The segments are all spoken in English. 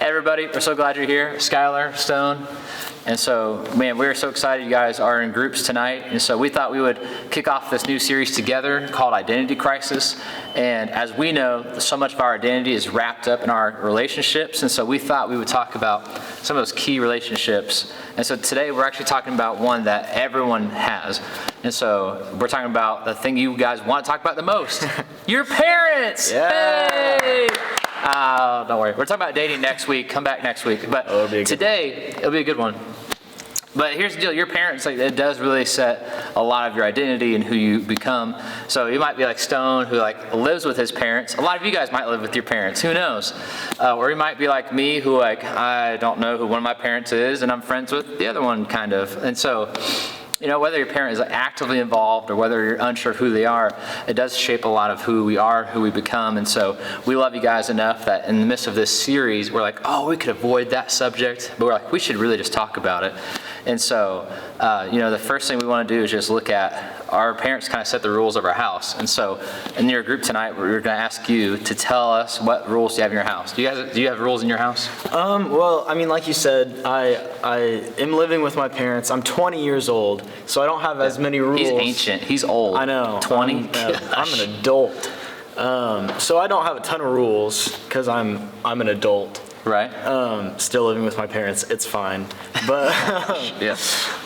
everybody, we're so glad you're here. Skylar, Stone. And so, man, we're so excited you guys are in groups tonight. And so we thought we would kick off this new series together called Identity Crisis. And as we know, so much of our identity is wrapped up in our relationships. And so we thought we would talk about some of those key relationships. And so today we're actually talking about one that everyone has. And so we're talking about the thing you guys want to talk about the most. Your parents! Yeah. Hey! Don't worry. We're talking about dating next week. Come back next week. But today, it'll be a good one. But here's the deal. Your parents, it does really set a lot of your identity and who you become. So you might be like Stone, who lives with his parents. A lot of you guys might live with your parents. Who knows? Or you might be like me, who I don't know who one of my parents is, and I'm friends with the other one, kind of. And so, whether your parent is actively involved or whether you're unsure of who they are, it does shape a lot of who we are, who we become. And so we love you guys enough that in the midst of this series, we're like, oh, we could avoid that subject, but we're like, we should really just talk about it. And so, the first thing we want to do is just look at our parents kind of set the rules of our house. And so in your group tonight, we're going to ask you to tell us what rules you have in your house. Do you have rules in your house? Well, like you said, I am living with my parents. I'm 20 years old, so I don't have as many rules. He's ancient. He's old. I know. 20? I'm an adult. So I don't have a ton of rules because I'm an adult. Right. Still living with my parents, it's fine. But yeah.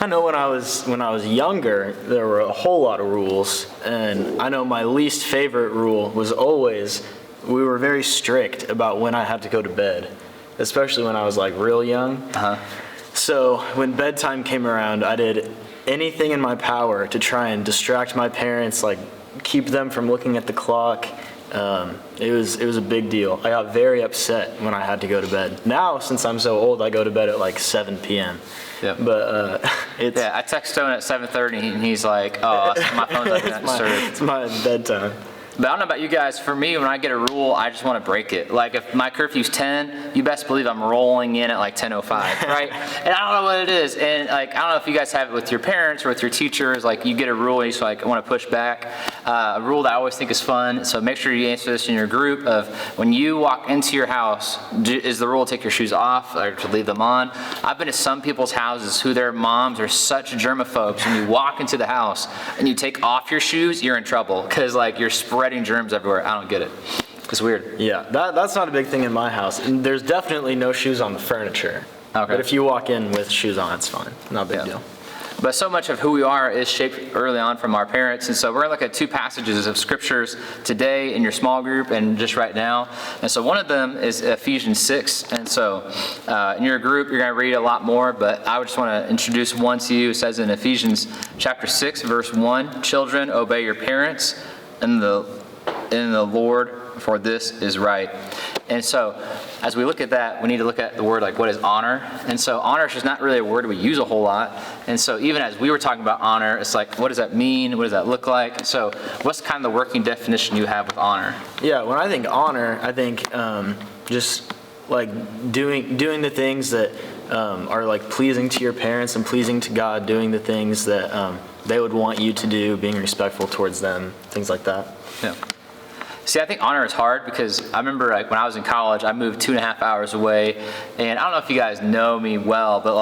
I know when I was younger, there were a whole lot of rules, and I know my least favorite rule was always we were very strict about when I had to go to bed, especially when I was real young. Uh-huh. So when bedtime came around, I did anything in my power to try and distract my parents, keep them from looking at the clock. It was a big deal. I got very upset when I had to go to bed. Now, since I'm so old, I go to bed at 7 p.m. Yeah. But I text Stone at 7:30 and he's like, oh, my phone's it's my bedtime. But I don't know about you guys. For me, when I get a rule, I just want to break it. If my curfew's 10, you best believe I'm rolling in at 10:05, right? And I don't know what it is. And I don't know if you guys have it with your parents or with your teachers. You get a rule and you just want to push back. A rule that I always think is fun. So make sure you answer this in your group of when you walk into your house, is the rule to take your shoes off or to leave them on? I've been to some people's houses who their moms are such germaphobes. When you walk into the house and you take off your shoes, you're in trouble because you're spreading germs everywhere. I don't get it. It's weird. Yeah, that's not a big thing in my house. And there's definitely no shoes on the furniture. Okay. But if you walk in with shoes on, it's fine. Not a big deal. But so much of who we are is shaped early on from our parents. And so we're going to look at two passages of scriptures today in your small group and just right now. And so one of them is Ephesians 6. And so in your group, you're going to read a lot more, but I just want to introduce one to you. It says in Ephesians chapter 6, verse 1, "Children, obey your parents in the Lord, for this is right." And so as we look at that, we need to look at the word what is honor. And so honor is just not really a word we use a whole lot. And so even as we were talking about honor, it's what does that mean? What does that look like? So what's kind of the working definition you have with honor? Yeah, when I think honor, I think just doing the things that are pleasing to your parents and pleasing to God, doing the things that they would want you to do, being respectful towards them, things like that. Yeah. See, I think honor is hard because I remember when I was in college, I moved 2.5 hours away, and I don't know if you guys know me well, but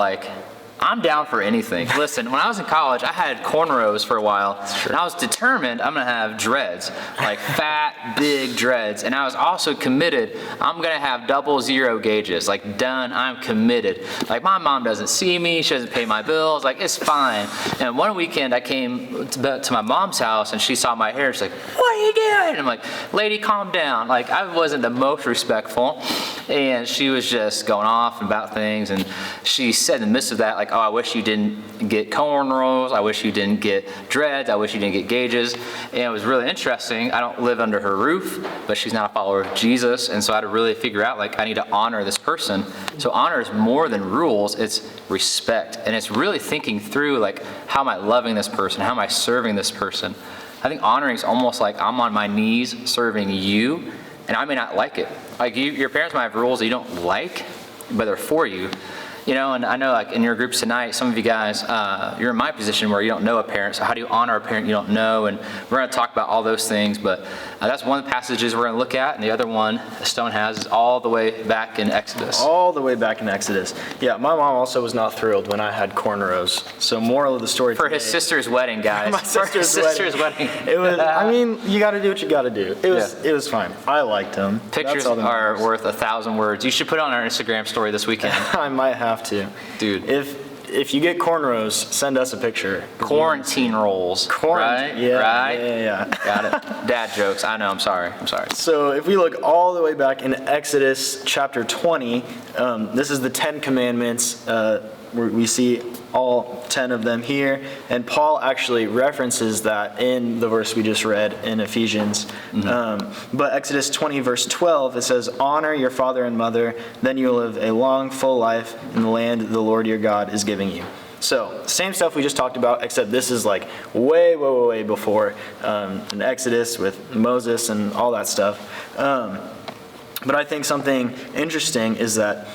I'm down for anything. Listen, when I was in college, I had cornrows for a while, and I was determined I'm going to have dreads, fat, big dreads. And I was also committed, I'm going to have 00 gauges, done, I'm committed. My mom doesn't see me, she doesn't pay my bills, it's fine. And one weekend I came to my mom's house, and she saw my hair, she's like, "What are you doing?" And I'm like, "Lady, calm down." I wasn't the most respectful, and she was just going off about things, and she said in the midst of that, "Oh, I wish you didn't get cornrows. I wish you didn't get dreads. I wish you didn't get gauges." And it was really interesting. I don't live under her roof, but she's not a follower of Jesus. And so I had to really figure out, I need to honor this person. So honor is more than rules. It's respect. And it's really thinking through, how am I loving this person? How am I serving this person? I think honoring is almost I'm on my knees serving you, and I may not like it. Your parents might have rules that you don't like, but they're for you. You know, and I know like in your groups tonight, some of you guys, you're in my position where you don't know a parent. So how do you honor a parent you don't know? And we're going to talk about all those things. But that's one of the passages we're going to look at. And the other one Stone has is all the way back in Exodus. All the way back in Exodus. Yeah, my mom also was not thrilled when I had cornrows. So moral of the story For today, his sister's wedding, guys. My For his sister's wedding. It was. I mean, you got to do what you got to do. It was. Yeah. It was fine. I liked him. Pictures That's all that are matters. worth 1,000 words. You should put it on our Instagram story this weekend. I might have to. Dude. If you get cornrows, send us a picture. Quarantine rolls. Right? Yeah, Right? yeah. Got it. Dad jokes. I know. I'm sorry. So if we look all the way back in Exodus chapter 20, this is the 10 Commandments. We see all 10 of them here. And Paul actually references that in the verse we just read in Ephesians. But Exodus 20 verse 12, it says, honor your father and mother, then you will live a long, full life in the land the Lord your God is giving you. So, same stuff we just talked about, except this is like way before in Exodus with Moses and all that stuff. But I think something interesting is that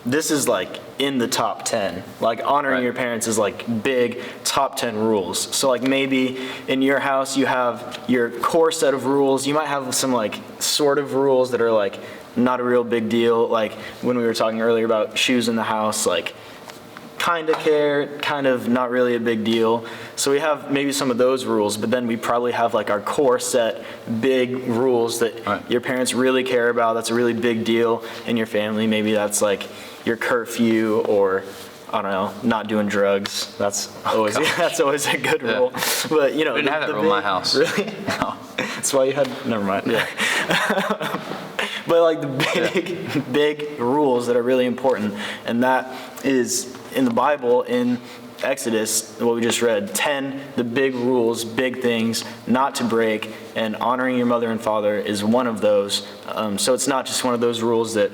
this is like in the top 10. Like honoring your parents is like big top 10 rules. So like maybe in your house you have your core set of rules. You might have some like sort of rules that are like not a real big deal. Like when we were talking earlier about shoes in the house, like kind of care, kind of not really a big deal. So we have maybe some of those rules, but then we probably have like our core set big rules that your parents really care about. That's a really big deal in your family. Maybe that's like your curfew, or I don't know, not doing drugs. That's always a good rule. But you know, We didn't have that rule in my house. Really? No. That's why you had. Never mind. Yeah. But like the big rules that are really important, and that is in the Bible in Exodus, what we just read, 10, the big rules, big things not to break, and honoring your mother and father is one of those. So it's not just one of those rules that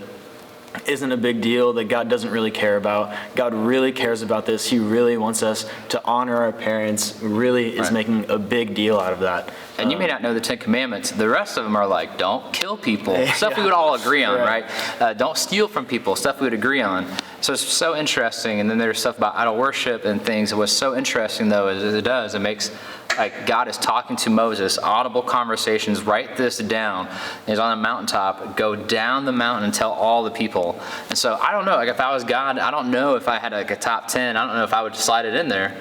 isn't a big deal, that God doesn't really care about. God really cares about this. He really wants us to honor our parents, really is making a big deal out of that. And you may not know the 10 Commandments. The rest of them are like, don't kill people. Stuff we would all agree on, right? Don't steal from people. Stuff we would agree on. So it's so interesting. And then there's stuff about idol worship and things. What's so interesting, though, is it makes, like, God is talking to Moses, audible conversations, write this down. He's on a mountaintop, go down the mountain and tell all the people. And so I don't know, like if I was God, I don't know if I had like a top 10. I don't know if I would slide it in there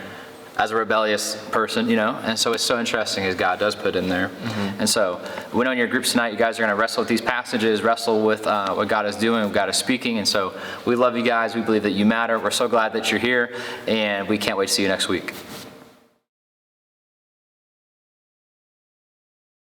as a rebellious person, you know? And so it's so interesting as God does put in there. And so we know in your groups tonight, you guys are going to wrestle with these passages, wrestle with what God is doing, what God is speaking. And so we love you guys. We believe that you matter. We're so glad that you're here, and we can't wait to see you next week.